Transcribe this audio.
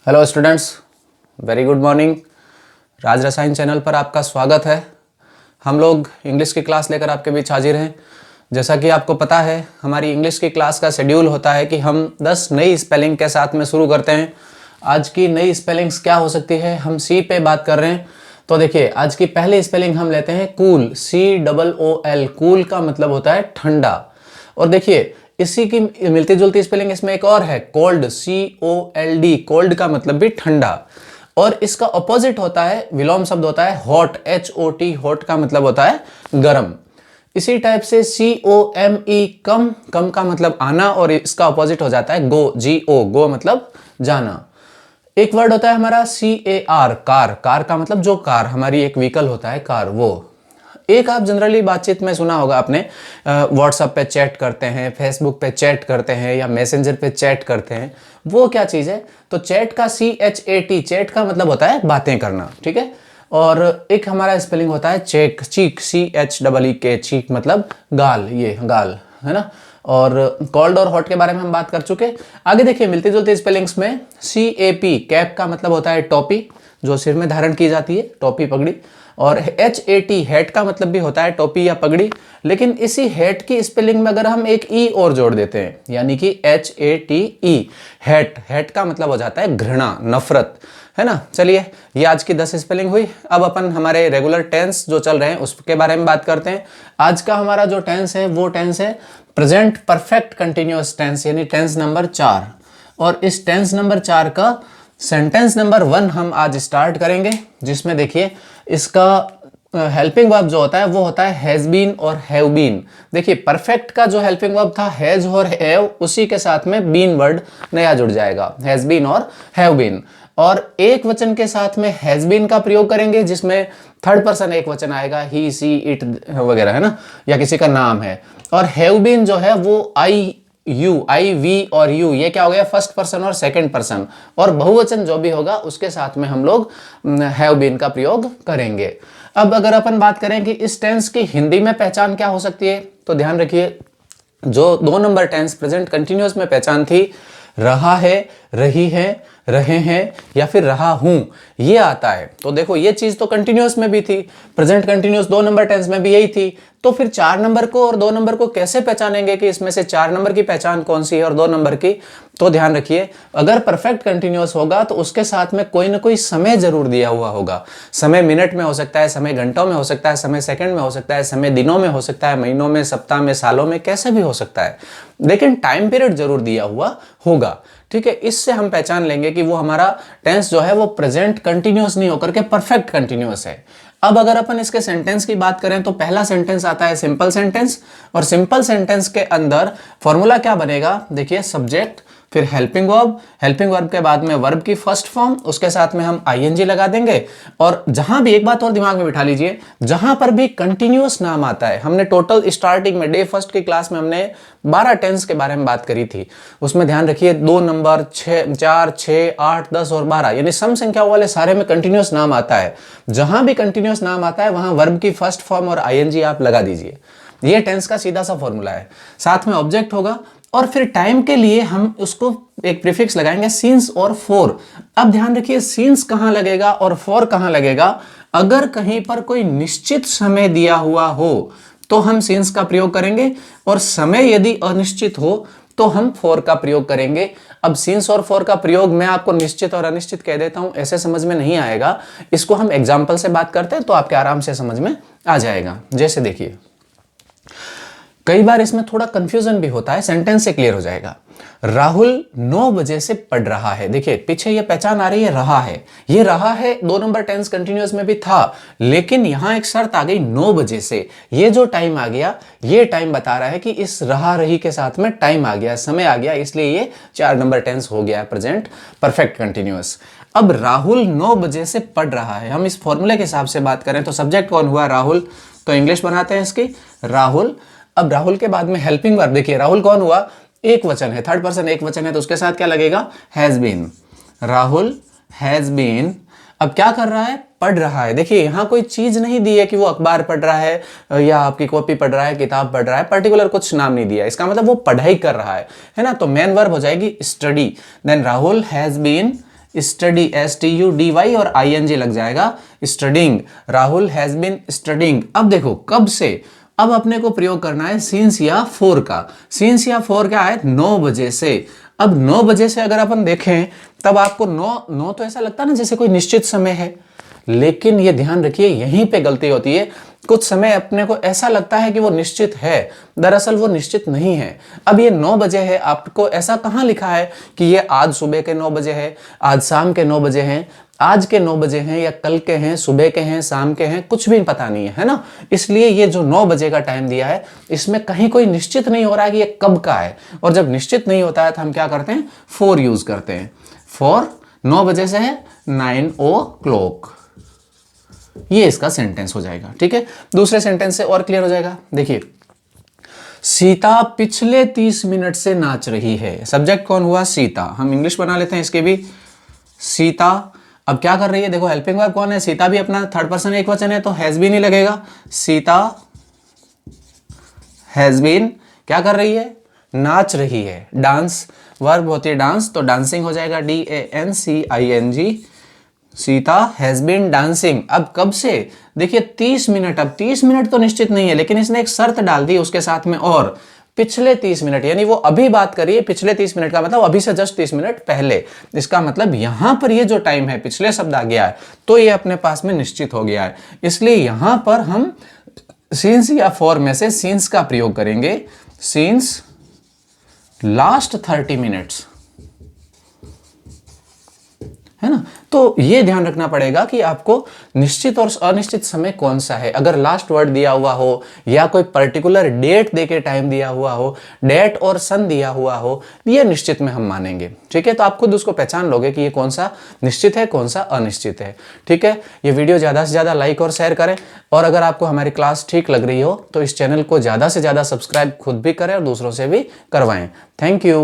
Hello students, very good morning. Raj Rasayan channel पर आपका स्वागत है। हम लोग इंग्लिश की क्लास लेकर आपके बीच हाजिर हैं। जैसा कि आपको पता है, हमारी इंग्लिश की क्लास का शेड्यूल होता है कि हम 10 नई स्पेलिंग के साथ में शुरू करते हैं। आज की नई स्पेलिंग्स क्या हो सकती है, हम सी पे बात कर रहे हैं। तो देखिए, आज की पहली स्पेलिंग हम लेते हैं कूल, COOL। कूल का मतलब होता है ठंडा। और देखिए, इसी की मिलती जुलती स्पेलिंग इसमें एक और है, कोल्ड, COLD। कोल्ड का मतलब भी ठंडा। और इसका ऑपोजिट होता है, विलोम शब्द होता है हॉट, HOT। हॉट का मतलब होता है गर्म। इसी टाइप से COME, कम, कम का मतलब आना, और इसका ऑपोजिट हो जाता है गो, GO। गो मतलब जाना। एक वर्ड होता है हमारा CAR, कार। कार का मतलब जो कार, हमारी एक व्हीकल होता है कार, वो। एक आप जनरली बातचीत में सुना होगा आपने, व्हाट्सएप पे चैट करते हैं, फेसबुक पे चैट करते हैं, या मैसेंजर पे चैट करते हैं। वो क्या चीज़ है? तो चैट का CHAT, चैट का मतलब होता है बातें करना, ठीक है। और एक हमारा स्पेलिंग होता है चेक, चीक, CHEEK। चीक मतलब गाल, ये गाल है ना। और कोल्ड और हॉट के बारे में हम बात कर चुके। आगे देखिए, मिलती जुलती स्पेलिंग्स में CAP, कैप का मतलब होता है टोपी, जो सिर में धारण की जाती है, टोपी, पगड़ी। और HAT, हैट का मतलब भी होता है टोपी या पगड़ी। लेकिन इसी हैट की स्पेलिंग में अगर हम एक ई और जोड़ देते हैं, यानी कि HATE, हैट। हैट का मतलब हो जाता है घृणा, नफरत, है ना। चलिए, ये आज की 10 स्पेलिंग हुई। अब अपन हमारे रेगुलर टेंस जो चल रहे हैं उसके बारे में बात करते हैं। आज का हमारा जो टेंस है वो टेंस है प्रेजेंट परफेक्ट कंटिन्यूअस टेंस, यानी टेंस नंबर 4। और इस टेंस नंबर 4 का सेंटेंस नंबर 1 हम आज स्टार्ट करेंगे, जिसमें देखिए इसका हेल्पिंग वर्ब जो होता है वो होता है हैज बीन और हैव बीन। देखिए, परफेक्ट का जो हेल्पिंग वर्ब था हैज और हैव, उसी के साथ में बीन वर्ड नया जुड़ जाएगा, हैज बीन और हैव बीन। और एक वचन के साथ में हैज बीन का प्रयोग करेंगे, जिसमें थर्ड पर्सन एक वचन आएगा, ही, सी, इट वगैरह, है ना, या किसी का नाम है। और हैव बीन जो है वो I, V और U, ये क्या हो गया, फर्स्ट पर्सन और सेकंड पर्सन। और बहुवचन जो भी होगा उसके साथ में हम लोग हैव बीन का प्रयोग करेंगे। अब अगर अपन बात करें कि इस टेंस की हिंदी में पहचान क्या हो सकती है, तो ध्यान रखिए, जो 2 नंबर टेंस प्रेजेंट कंटिन्यूअस में पहचान थी, रहा है, रही है, रहे हैं, या फिर रहा हूं, ये आता है। तो देखो, ये चीज तो कंटिन्यूअस में भी थी, प्रेजेंट कंटिन्यूअस 2 नंबर टेंस में भी यही थी। तो फिर 4 नंबर को और 2 नंबर को कैसे पहचानेंगे कि इसमें से 4 नंबर की पहचान कौन सी है और 2 नंबर की? तो ध्यान रखिए, अगर परफेक्ट कंटिन्यूअस होगा तो उसके साथ में कोई ना कोई समय जरूर दिया हुआ होगा। समय मिनट में हो सकता है, समय घंटों में हो सकता है, समय सेकंड में हो सकता है, समय दिनों में हो सकता है, महीनों में, सप्ताह में, सालों में, कैसे भी हो सकता है, लेकिन टाइम पीरियड जरूर दिया हुआ होगा, ठीक है। इससे हम पहचान लेंगे कि वो हमारा टेंस जो है वो प्रेजेंट कंटिन्यूअस नहीं होकर के परफेक्ट कंटिन्यूअस है। अब अगर अपन इसके सेंटेंस की बात करें तो पहला सेंटेंस आता है सिंपल सेंटेंस। और सिंपल सेंटेंस के अंदर फॉर्मूला क्या बनेगा, देखिए, सब्जेक्ट, फिर हेल्पिंग वर्ब, हेल्पिंग वर्ब के बाद में वर्ब की फर्स्ट फॉर्म, उसके साथ में हम ING लगा देंगे। और जहां भी, एक बात और दिमाग में बिठा लीजिए, जहां पर भी कंटिन्यूअस नाम आता है, हमने टोटल स्टार्टिंग में डे फर्स्ट की क्लास में हमने 12 टेंस के बारे में बात करी थी, उसमें ध्यान रखिए 2 नंबर 4, 6, 8, 10 और 12, यानी सम संख्याओं वाले सारे में कंटिन्यूअस नाम आता है। जहां भी कंटिन्यूअस नाम आता है वहां वर्ब की फर्स्ट फॉर्म और ING आप लगा दीजिए। ये टेंस का सीधा सा फॉर्मूला है। साथ में ऑब्जेक्ट होगा, और फिर टाइम के लिए हम उसको एक प्रीफिक्स लगाएंगे, सिंस और फॉर। अब ध्यान रखिए, सिंस कहां लगेगा और फॉर कहां लगेगा। अगर कहीं पर कोई निश्चित समय दिया हुआ हो तो हम सिंस का प्रयोग करेंगे, और समय यदि अनिश्चित हो तो हम फॉर का प्रयोग करेंगे। अब सिंस और फॉर का प्रयोग मैं आपको निश्चित और अनिश्चित कह देता हूं, ऐसे समझ में नहीं आएगा। इसको हम एग्जाम्पल से बात करते हैं तो आपके आराम से समझ में आ जाएगा। जैसे देखिए, कई बार इसमें थोड़ा कंफ्यूजन भी होता है, सेंटेंस से क्लियर हो जाएगा। राहुल 9 बजे से पढ़ रहा है। देखिए, पीछे ये पहचान आ रही है, रहा है। ये रहा है 2 नंबर टेंस कंटिन्यूअस में भी था, लेकिन यहां एक शर्त आ गई 9 बजे से। ये जो टाइम आ गया, ये टाइम बता रहा है कि इस रहा रही के साथ में टाइम आ गया, समय आ गया, इसलिए ये 4 नंबर टेंस हो गया प्रेजेंट परफेक्ट कंटिन्यूअस। अब राहुल 9 बजे से पढ़ रहा है, हम इस फॉर्मूले के हिसाब से बात करें तो सब्जेक्ट कौन हुआ, राहुल। तो इंग्लिश बनाते हैं इसकी, राहुल। अब राहुल के बाद में हेल्पिंग वर्ब, देखिए राहुल कौन हुआ, एक वचन है, थर्ड पर्सन एक वचन है, तो उसके साथ क्या लगेगा, has been. Rahul has been. अब क्या कर रहा है, पढ़ रहा है। देखिए, यहां कोई चीज नहीं दी है कि वो अखबार पढ़ रहा है या आपकी कॉपी पढ़ रहा है, किताब पढ़ रहा है, पर्टिकुलर कुछ नाम नहीं दिया, इसका मतलब वो पढ़ाई कर रहा है ना। तो मेन वर्ब हो जाएगी study. Then Rahul has been study, STUDY और ING लग जाएगा, studying. Rahul has been studying. अब देखो कब से, अब अपने को प्रयोग करना है सिंस या फॉर का। सिंस या फॉर क्या है, 9 बजे से। अब 9 बजे से अगर अपन देखें तब आपको 9 तो ऐसा लगता है ना जैसे कोई निश्चित समय है, लेकिन ये ध्यान रखिए यहीं पे गलती होती है। कुछ समय अपने को ऐसा लगता है कि वो निश्चित है, दरअसल वो निश्चित नहीं है। अब ये 9 बजे है, आपको ऐसा कहां लिखा है कि ये आज सुबह के 9 बजे है, आज शाम के 9 बजे हैं, आज के 9 बजे हैं, या कल के हैं, सुबह के हैं, शाम के हैं, कुछ भी पता नहीं है ना। इसलिए ये जो 9 बजे का टाइम दिया है इसमें कहीं कोई निश्चित नहीं हो रहा है कि ये कब का है। और जब निश्चित नहीं होता है तो हम क्या करते हैं, फॉर यूज करते हैं। फॉर 9 बजे से है 9 o'clock, ये इसका सेंटेंस हो जाएगा। ठीक है, दूसरे सेंटेंस से और क्लियर हो जाएगा। देखिए, सीता पिछले 30 मिनट से नाच रही है। सब्जेक्ट कौन हुआ, सीता। हम इंग्लिश बना लेते हैं इसके भी, सीता अब क्या कर रही है, देखो हेल्पिंग वर्ब कौन है, सीता भी अपना थर्ड पर्सन एक वचन है तो हैज बीन ही लगेगा। सीता हैज बीन क्या कर रही है, नाच रही है। डांस वर्ब होती है डांस, तो डांसिंग हो जाएगा, DANCING। Sita has been dancing. अब कब से, देखिए 30 मिनट। अब 30 मिनट तो निश्चित नहीं है, लेकिन इसने एक शर्त डाल दी उसके साथ में, और पिछले 30 मिनट, यानी वो अभी बात करिए पिछले 30 मिनट का मतलब अभी से जस्ट 30 मिनट पहले। इसका मतलब यहां पर ये जो टाइम है, पिछले शब्द आ गया है तो ये अपने पास में निश्चित हो गया है। इसलिए यहां पर हम सिंस या फॉर में से सिंस का प्रयोग करेंगे। सिंस लास्ट 30 मिनट्स, है ना। तो ये ध्यान रखना पड़ेगा कि आपको निश्चित और अनिश्चित समय कौन सा है। अगर लास्ट वर्ड दिया हुआ हो या कोई पर्टिकुलर डेट देके टाइम दिया हुआ हो, डेट और सन दिया हुआ हो, ये निश्चित में हम मानेंगे। ठीक है, तो आप खुद उसको पहचान लोगे कि ये कौन सा निश्चित है, कौन सा अनिश्चित है। ठीक है, ये वीडियो ज़्यादा से ज़्यादा लाइक और शेयर करें, और अगर आपको हमारी क्लास ठीक लग रही हो तो इस चैनल को ज़्यादा से ज़्यादा सब्सक्राइब खुद भी करें और दूसरों से भी करवाएं। Thank you.